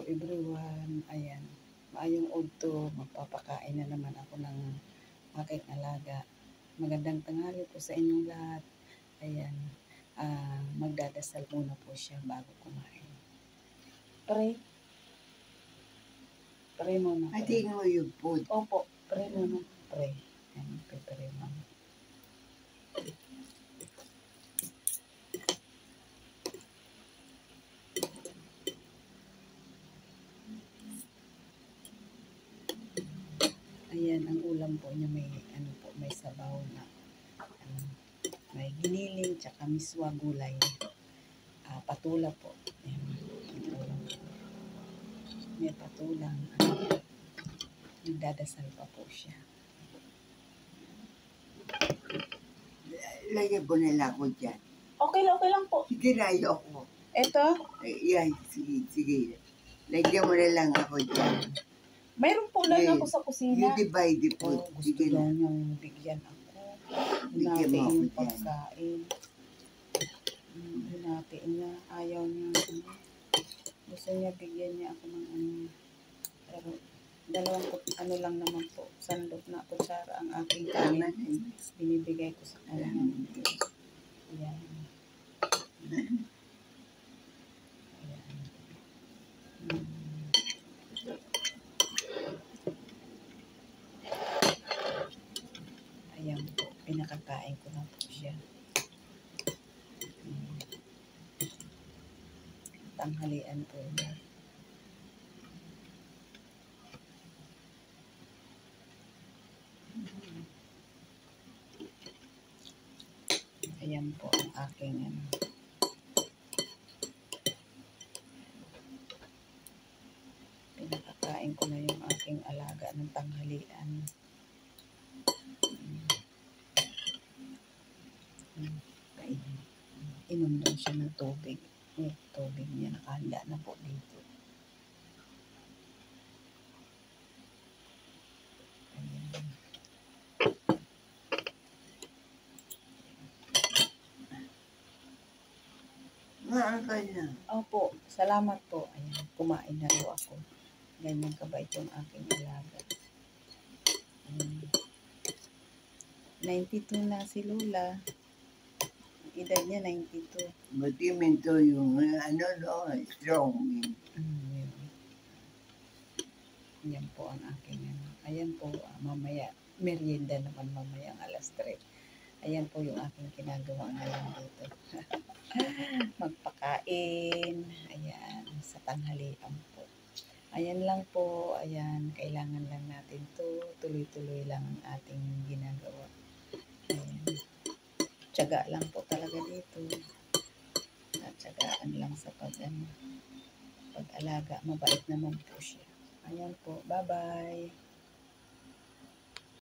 po everyone. Ayan. Maayong udto, magpapakain na naman ako ng aking alaga. Magandang tanghali po sa inyong lahat. Ayan. Magdadasal muna po siya bago kumain. Pray. Pray muna. I think mo yung food. Opo. Pray muna. Pray. Ayan. Pray muna. Ayan, ang ulam po niya may sabaw na may giniling tsaka miswa gulay. Patula po. Ayan, may patulang. Nagdadasal pa po siya. Lagyan po nila ako dyan. Okay lang po. Sige na, ayoko. Ito? Yan, sige. Lagyan mo na lang ako dyan. Mayroon po lang ako sa You kusina. divide the food. Gusto Sige daw na. niyang bigyan ako. Bigyan Hinati mo ako yung dyan. pagkain. Hinati niya. Ayaw niya. Gusto niya bigyan niya ako ng Pero dalawang lang naman po. Sandok na kutsara ang aking kanin. Binibigay ko sa kanya. Ayan. Ayan po, pinakakain ko na po siya. Tanghalian po niya. Ayan po ang aking pinakakain ko na yung aking alaga ng tanghalian. Inom daw siya ng tubig. Yung tubig niya nakahanda na po dito. Ayan. Maangkal na. Opo, salamat po. Ayan, kumain na po ako. Ganyan kabait yung aking alaga. 92 na si Lola. Edad niya 92. Matiminto yung strong. Yan po ang aking Ayan po, mamaya, merienda naman mamaya ang alas 3. Ayan po yung aking ginagawa ngayon dito. Magpakain. Ayan, sa tanghalian po. Ayan lang po. Ayan, kailangan lang natin to. Tuloy-tuloy lang ang ating ginagawa. Ayan. Tiyaga lang po talaga dito. At tiyagaan lang sa pag-alaga. Mabait naman po siya. Ayan po. Bye-bye.